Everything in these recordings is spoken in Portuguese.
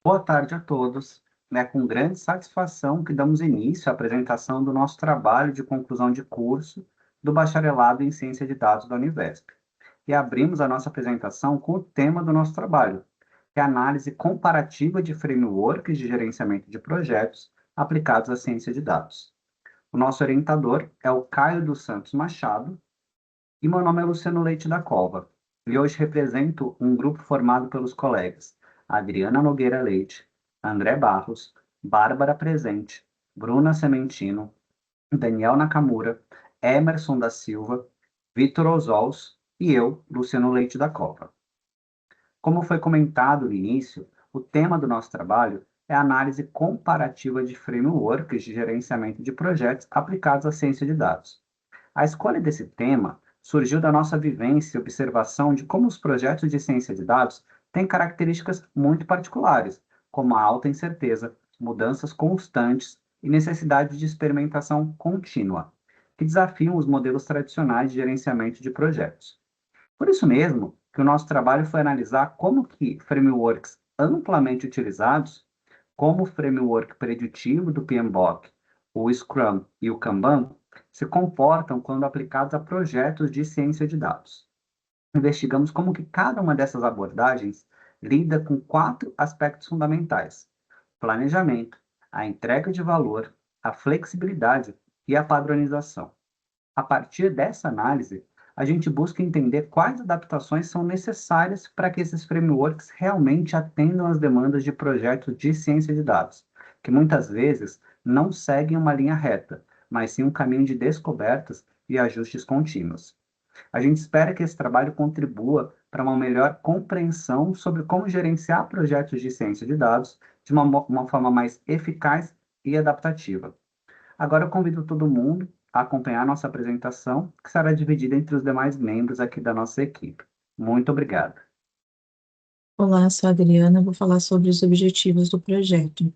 Boa tarde a todos. É com grande satisfação que damos início à apresentação do nosso trabalho de conclusão de curso do Bacharelado em Ciência de Dados da Univesp. E abrimos a nossa apresentação com o tema do nosso trabalho, que é a análise comparativa de frameworks de gerenciamento de projetos aplicados à ciência de dados. O nosso orientador é o Caio dos Santos Machado e meu nome é Luciano Leite da Cova. E hoje represento um grupo formado pelos colegas Adriana Nogueira Leite, André Barros, Bárbara Presente, Bruna Sementino, Daniel Nakamura, Emerson da Silva, Vitor Ozols e eu, Luciano Leite da Cova. Como foi comentado no início, o tema do nosso trabalho é a análise comparativa de frameworks de gerenciamento de projetos aplicados à ciência de dados. A escolha desse tema surgiu da nossa vivência e observação de como os projetos de ciência de dados têm características muito particulares, como a alta incerteza, mudanças constantes e necessidade de experimentação contínua, que desafiam os modelos tradicionais de gerenciamento de projetos. Por isso mesmo, que o nosso trabalho foi analisar como que frameworks amplamente utilizados, como o framework preditivo do PMBOK, o Scrum e o Kanban, se comportam quando aplicados a projetos de ciência de dados. Investigamos como que cada uma dessas abordagens lida com quatro aspectos fundamentais: planejamento, a entrega de valor, a flexibilidade e a padronização. A partir dessa análise, a gente busca entender quais adaptações são necessárias para que esses frameworks realmente atendam às demandas de projetos de ciência de dados, que muitas vezes não seguem uma linha reta, mas sim um caminho de descobertas e ajustes contínuos. A gente espera que esse trabalho contribua para uma melhor compreensão sobre como gerenciar projetos de ciência de dados de uma forma mais eficaz e adaptativa. Agora eu convido todo mundo a acompanhar a nossa apresentação, que será dividida entre os demais membros aqui da nossa equipe. Muito obrigado. Olá, sou a Adriana, vou falar sobre os objetivos do projeto.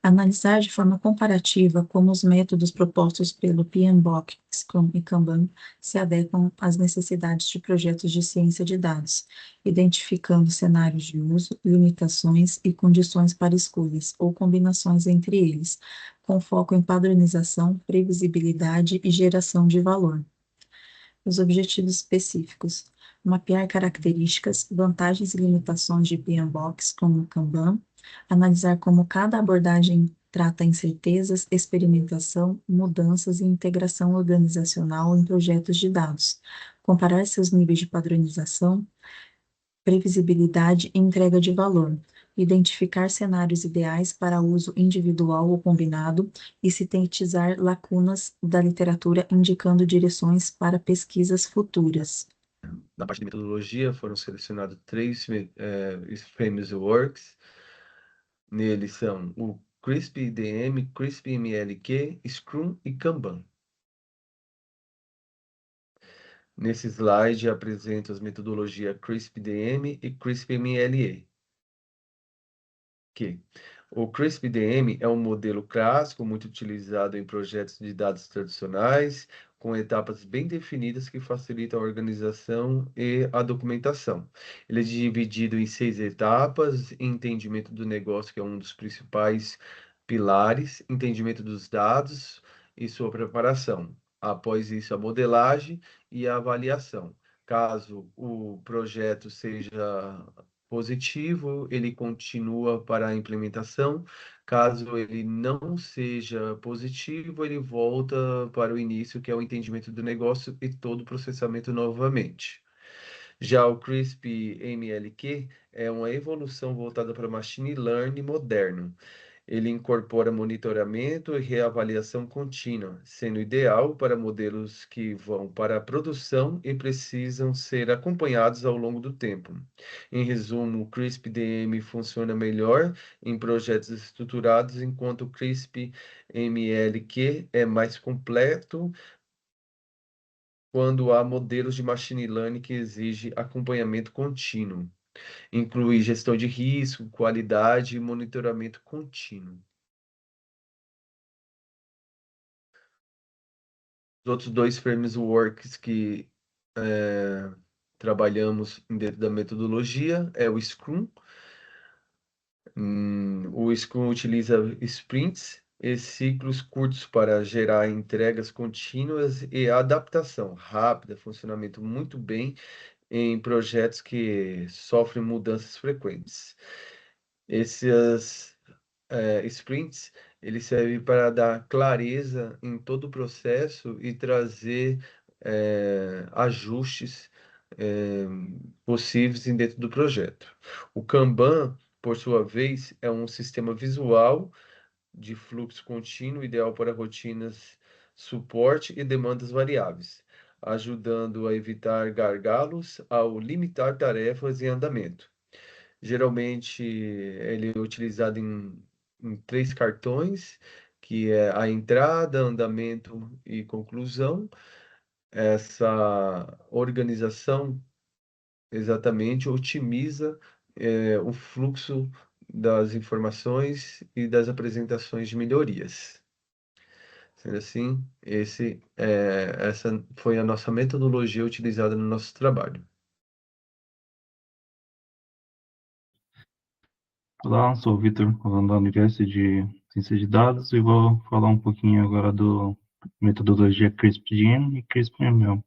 Analisar de forma comparativa como os métodos propostos pelo PMBOK, Scrum e Kanban se adequam às necessidades de projetos de ciência de dados, identificando cenários de uso, limitações e condições para escolhas ou combinações entre eles, com foco em padronização, previsibilidade e geração de valor. Os objetivos específicos: mapear características, vantagens e limitações de PMBOK como o Kanban, analisar como cada abordagem trata incertezas, experimentação, mudanças e integração organizacional em projetos de dados, comparar seus níveis de padronização, previsibilidade e entrega de valor, identificar cenários ideais para uso individual ou combinado e sintetizar lacunas da literatura indicando direções para pesquisas futuras. Na parte de metodologia, foram selecionados três frameworks. Neles são o CRISP-DM, CRISP-MLQ, Scrum e Kanban. Nesse slide, apresento as metodologias CRISP-DM e CRISP-MLE. O CRISP-DM é um modelo clássico muito utilizado em projetos de dados tradicionais, com etapas bem definidas que facilitam a organização e a documentação. Ele é dividido em 6 etapas: entendimento do negócio, que é um dos principais pilares, entendimento dos dados e sua preparação. Após isso, a modelagem e a avaliação. Caso o projeto seja positivo, ele continua para a implementação. Caso ele não seja positivo, ele volta para o início, que é o entendimento do negócio e todo o processamento novamente. Já o CRISP-MLQ é uma evolução voltada para machine learning moderno. Ele incorpora monitoramento e reavaliação contínua, sendo ideal para modelos que vão para a produção e precisam ser acompanhados ao longo do tempo. Em resumo, o CRISP-DM funciona melhor em projetos estruturados, enquanto o CRISP-MLQ é mais completo quando há modelos de machine learning que exigem acompanhamento contínuo. Inclui gestão de risco, qualidade e monitoramento contínuo. Os outros dois frameworks que trabalhamos dentro da metodologia é o Scrum. O Scrum utiliza sprints e ciclos curtos para gerar entregas contínuas e adaptação rápida, funcionamento muito bem em projetos que sofrem mudanças frequentes. Esses sprints, ele serve para dar clareza em todo o processo e trazer ajustes eh, possíveis dentro do projeto. O Kanban, por sua vez, é um sistema visual de fluxo contínuo ideal para rotinas, suporte e demandas variáveis, ajudando a evitar gargalos ao limitar tarefas em andamento. Geralmente, ele é utilizado em três cartões, que é a entrada, andamento e conclusão. Essa organização exatamente otimiza o fluxo das informações e das apresentações de melhorias. Sendo assim, essa foi a nossa metodologia utilizada no nosso trabalho. Olá, sou o Vitor, falando da Universidade de Ciência de Dados e vou falar um pouquinho agora do metodologia CRISP-DM e CRISP-ML.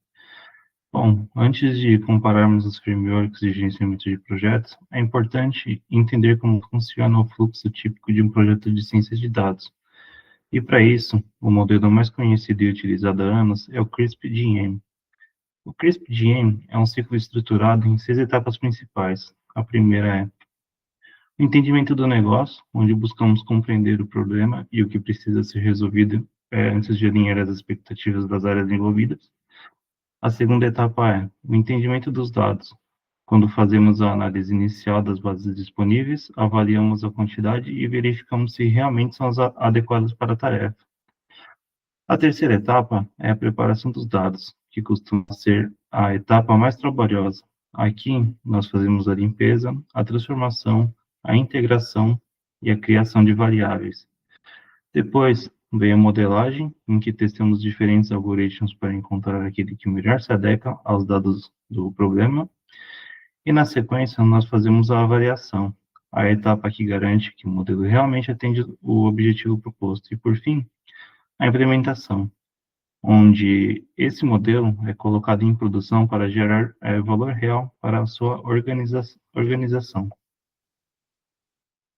Bom, antes de compararmos os frameworks de gerenciamento de projetos, é importante entender como funciona o fluxo típico de um projeto de ciências de dados. E para isso, o modelo mais conhecido e utilizado há anos é o CRISP-DM. O CRISP-DM é um ciclo estruturado em 6 etapas principais. A primeira é o entendimento do negócio, onde buscamos compreender o problema e o que precisa ser resolvido antes de alinhar as expectativas das áreas envolvidas. A segunda etapa é o entendimento dos dados. Quando fazemos a análise inicial das bases disponíveis, avaliamos a quantidade e verificamos se realmente são as adequadas para a tarefa. A terceira etapa é a preparação dos dados, que costuma ser a etapa mais trabalhosa. Aqui, nós fazemos a limpeza, a transformação, a integração e a criação de variáveis. Depois, vem a modelagem, em que testamos diferentes algoritmos para encontrar aquele que melhor se adequa aos dados do problema. E, na sequência, nós fazemos a avaliação, a etapa que garante que o modelo realmente atende o objetivo proposto. E, por fim, a implementação, onde esse modelo é colocado em produção para gerar valor real para a sua organização.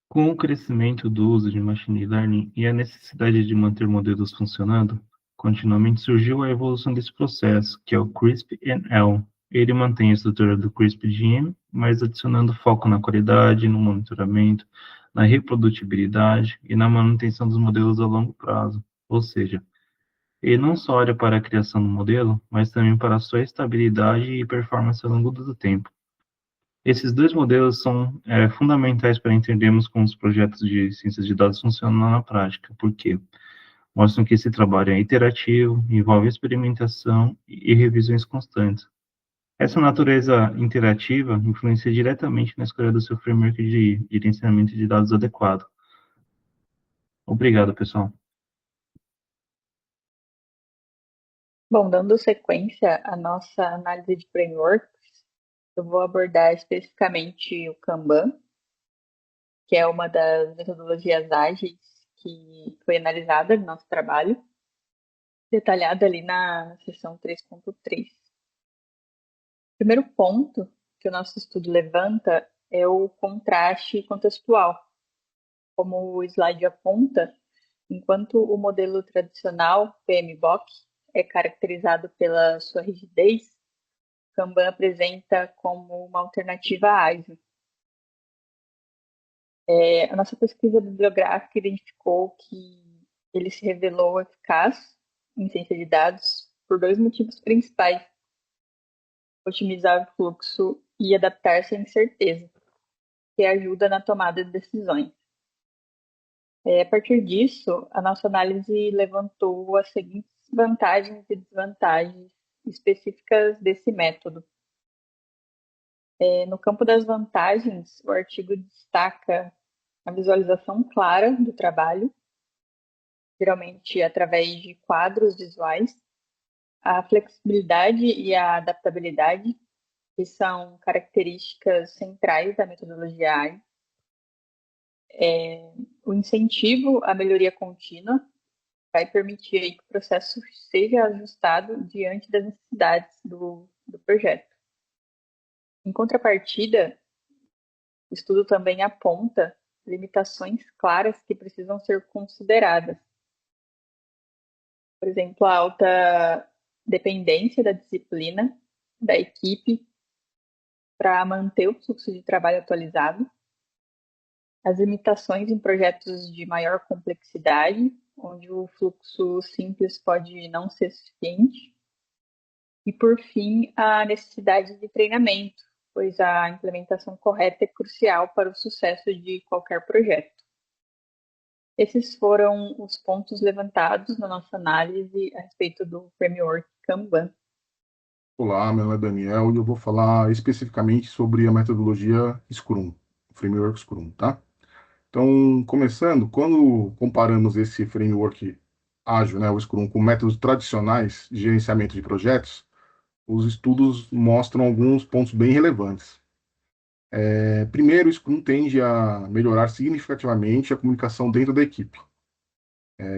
Com o crescimento do uso de machine learning e a necessidade de manter modelos funcionando, continuamente surgiu a evolução desse processo, que é o CRISP-ML. Ele mantém a estrutura do CRISP-DM, mas adicionando foco na qualidade, no monitoramento, na reprodutibilidade e na manutenção dos modelos a longo prazo. Ou seja, ele não só olha para a criação do modelo, mas também para a sua estabilidade e performance ao longo do tempo. Esses dois modelos são fundamentais para entendermos como os projetos de ciências de dados funcionam na prática, porque mostram que esse trabalho é iterativo, envolve experimentação e revisões constantes. Essa natureza interativa influencia diretamente na escolha do seu framework de gerenciamento de dados adequado. Obrigado, pessoal. Bom, dando sequência à nossa análise de frameworks, eu vou abordar especificamente o Kanban, que é uma das metodologias ágeis que foi analisada no nosso trabalho, detalhada ali na seção 3.3. O primeiro ponto que o nosso estudo levanta é o contraste contextual. Como o slide aponta, enquanto o modelo tradicional, PMBOK, é caracterizado pela sua rigidez, Kanban apresenta como uma alternativa ágil. A nossa pesquisa bibliográfica identificou que ele se revelou eficaz em ciência de dados por dois motivos principais: otimizar o fluxo e adaptar-se à incerteza, que ajuda na tomada de decisões. A partir disso, a nossa análise levantou as seguintes vantagens e desvantagens específicas desse método. No campo das vantagens, o artigo destaca a visualização clara do trabalho, geralmente através de quadros visuais, a flexibilidade e a adaptabilidade, que são características centrais da metodologia ágil, O incentivo à melhoria contínua vai permitir aí que o processo seja ajustado diante das necessidades do projeto. Em contrapartida, o estudo também aponta limitações claras que precisam ser consideradas. Por exemplo, a alta dependência da disciplina, da equipe, para manter o fluxo de trabalho atualizado, as limitações em projetos de maior complexidade, onde o fluxo simples pode não ser suficiente, e, por fim, a necessidade de treinamento, pois a implementação correta é crucial para o sucesso de qualquer projeto. Esses foram os pontos levantados na nossa análise a respeito do framework Kanban. Olá, meu nome é Daniel e eu vou falar especificamente sobre a metodologia Scrum, o framework Scrum, tá? Então, começando, quando comparamos esse framework ágil, né, o Scrum, com métodos tradicionais de gerenciamento de projetos, os estudos mostram alguns pontos bem relevantes. Primeiro, o Scrum tende a melhorar significativamente a comunicação dentro da equipe.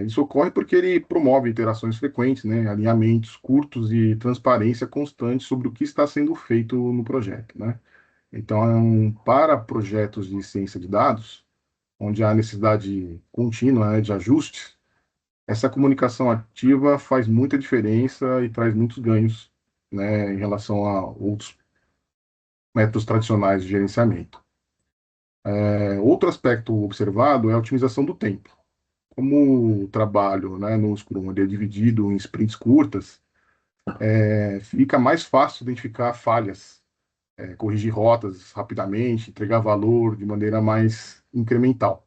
Isso ocorre porque ele promove interações frequentes, né, alinhamentos curtos e transparência constante sobre o que está sendo feito no projeto, né? Então, para projetos de ciência de dados, onde há necessidade contínua, né, de ajustes, essa comunicação ativa faz muita diferença e traz muitos ganhos, né, em relação a outros métodos tradicionais de gerenciamento. Outro aspecto observado é a otimização do tempo. Como o trabalho, né, no Scrum ele é dividido em sprints curtas, fica mais fácil identificar falhas, corrigir rotas rapidamente, entregar valor de maneira mais incremental.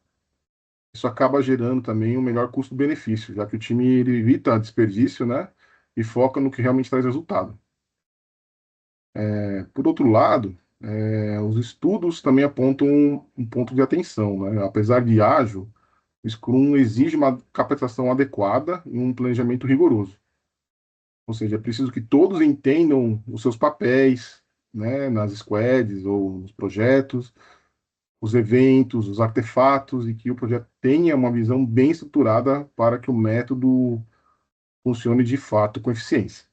Isso acaba gerando também um melhor custo-benefício, já que o time ele evita desperdício, né, e foca no que realmente traz resultado. Por outro lado, os estudos também apontam um ponto de atenção, né? Apesar de ágil, o Scrum exige uma capacitação adequada e um planejamento rigoroso. Ou seja, é preciso que todos entendam os seus papéis, né, nas squads ou nos projetos, os eventos, os artefatos, e que o projeto tenha uma visão bem estruturada para que o método funcione de fato com eficiência.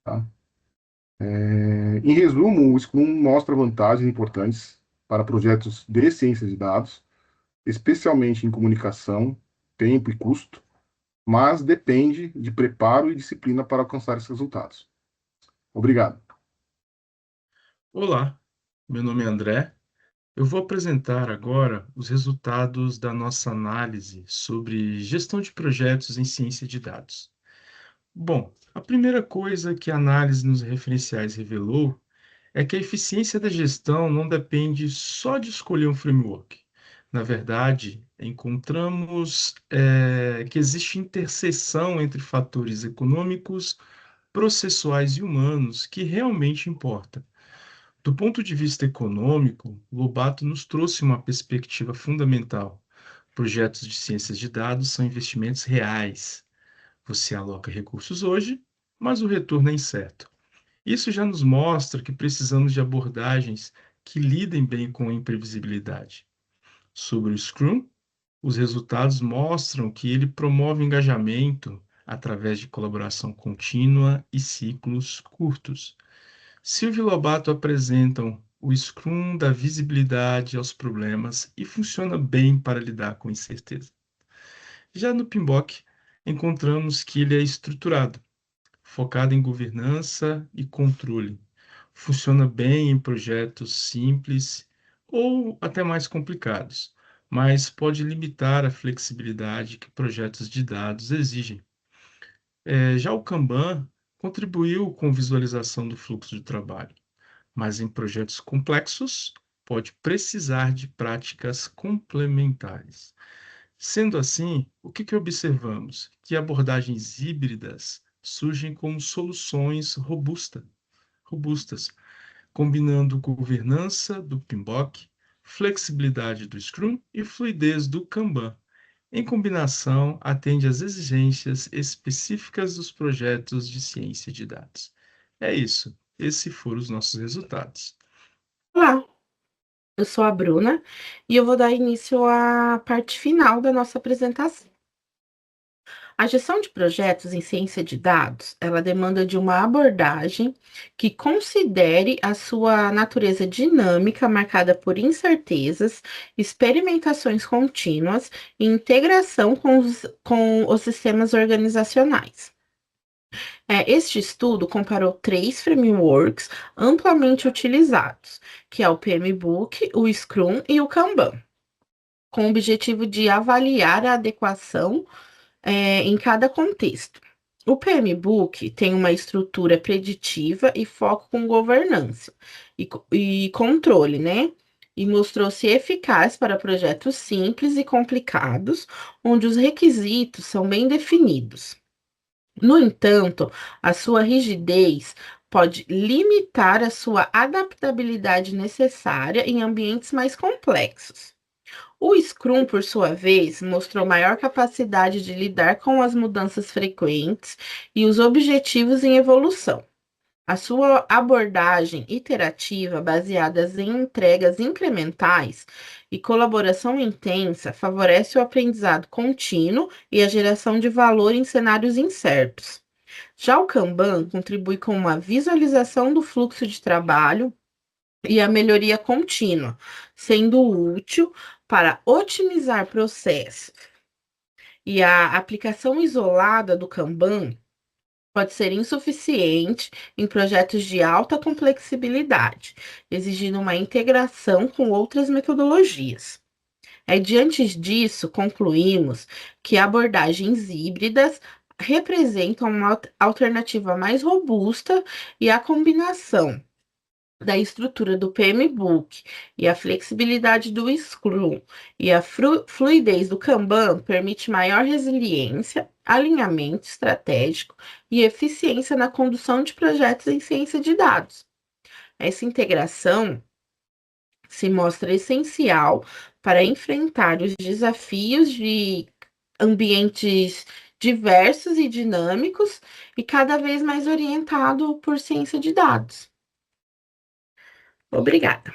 Tá? Em resumo, o Scrum mostra vantagens importantes para projetos de ciência de dados, especialmente em comunicação, tempo e custo, mas depende de preparo e disciplina para alcançar esses resultados. Obrigado. Olá, meu nome é André. Eu vou apresentar agora os resultados da nossa análise sobre gestão de projetos em ciência de dados. Bom, a primeira coisa que a análise nos referenciais revelou é que a eficiência da gestão não depende só de escolher um framework. Na verdade, encontramos que existe interseção entre fatores econômicos, processuais e humanos que realmente importa. Do ponto de vista econômico, Lobato nos trouxe uma perspectiva fundamental. Projetos de ciências de dados são investimentos reais. Você aloca recursos hoje, mas o retorno é incerto. Isso já nos mostra que precisamos de abordagens que lidem bem com a imprevisibilidade. Sobre o Scrum, os resultados mostram que ele promove engajamento através de colaboração contínua e ciclos curtos. Silvio e Lobato apresentam o Scrum da visibilidade aos problemas e funciona bem para lidar com incerteza. Já no PMBOK, encontramos que ele é estruturado, focado em governança e controle. Funciona bem em projetos simples ou até mais complicados, mas pode limitar a flexibilidade que projetos de dados exigem. Já o Kanban contribuiu com visualização do fluxo de trabalho, mas em projetos complexos pode precisar de práticas complementares. Sendo assim, o que observamos? Que abordagens híbridas surgem como soluções robustas, combinando governança do PMBOK, flexibilidade do Scrum e fluidez do Kanban. Em combinação, atende às exigências específicas dos projetos de ciência de dados. É isso. Esses foram os nossos resultados. Olá, Eu sou a Bruna e eu vou dar início à parte final da nossa apresentação. A gestão de projetos em ciência de dados, ela demanda de uma abordagem que considere a sua natureza dinâmica, marcada por incertezas, experimentações contínuas e integração com os sistemas organizacionais. Este estudo comparou 3 frameworks amplamente utilizados, que é o PMBOK, o Scrum e o Kanban, com o objetivo de avaliar a adequação em cada contexto. O PMBOK tem uma estrutura preditiva e foco com governança e controle, né? E mostrou-se eficaz para projetos simples e complicados, onde os requisitos são bem definidos. No entanto, a sua rigidez pode limitar a sua adaptabilidade necessária em ambientes mais complexos. O Scrum, por sua vez, mostrou maior capacidade de lidar com as mudanças frequentes e os objetivos em evolução. A sua abordagem iterativa, baseada em entregas incrementais e colaboração intensa, favorece o aprendizado contínuo e a geração de valor em cenários incertos. Já o Kanban contribui com uma visualização do fluxo de trabalho e a melhoria contínua, sendo útil para otimizar processos. E a aplicação isolada do Kanban pode ser insuficiente em projetos de alta complexibilidade, exigindo uma integração com outras metodologias. Diante disso, concluímos que abordagens híbridas representam uma alternativa mais robusta e a combinação da estrutura do PMBOK e a flexibilidade do Scrum e a fluidez do Kanban permite maior resiliência, alinhamento estratégico e eficiência na condução de projetos em ciência de dados. Essa integração se mostra essencial para enfrentar os desafios de ambientes diversos e dinâmicos e cada vez mais orientado por ciência de dados. Obrigada.